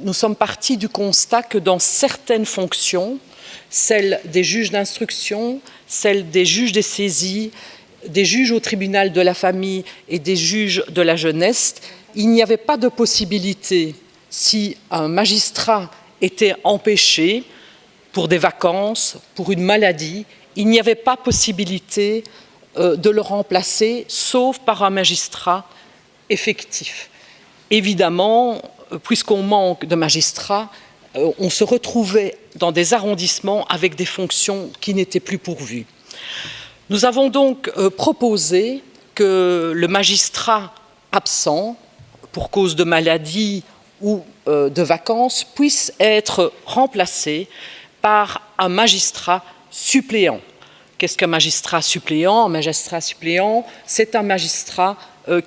Nous sommes partis du constat que dans certaines fonctions, celles des juges d'instruction, celles des juges des saisies, des juges au tribunal de la famille et des juges de la jeunesse, il n'y avait pas de possibilité, si un magistrat était empêché pour des vacances, pour une maladie, il n'y avait pas possibilité de le remplacer, sauf par un magistrat effectif. Évidemment, puisqu'on manque de magistrats, on se retrouvait dans des arrondissements avec des fonctions qui n'étaient plus pourvues. Nous avons donc proposé que le magistrat absent, pour cause de maladie ou de vacances, puisse être remplacé par un magistrat suppléant. Qu'est-ce qu'un magistrat suppléant? Un magistrat suppléant, c'est un magistrat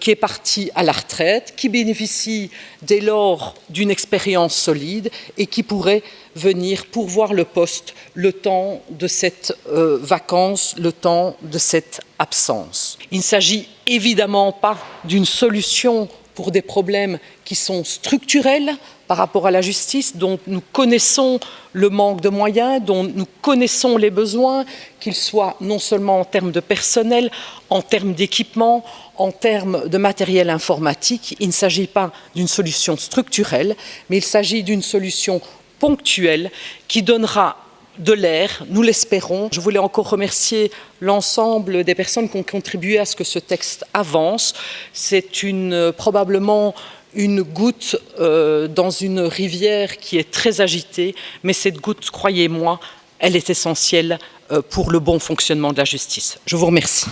qui est parti à la retraite, qui bénéficie dès lors d'une expérience solide et qui pourrait venir pourvoir le poste le temps de cette vacance, le temps de cette absence. Il ne s'agit évidemment pas d'une solution pour des problèmes qui sont structurels par rapport à la justice, dont nous connaissons le manque de moyens, dont nous connaissons les besoins, qu'ils soient non seulement en termes de personnel, en termes d'équipement, en termes de matériel informatique. Il ne s'agit pas d'une solution structurelle, mais il s'agit d'une solution ponctuelle qui donnera de l'air, nous l'espérons. Je voulais encore remercier l'ensemble des personnes qui ont contribué à ce que ce texte avance. C'est probablement une goutte dans une rivière qui est très agitée, mais cette goutte, croyez-moi, elle est essentielle pour le bon fonctionnement de la justice. Je vous remercie.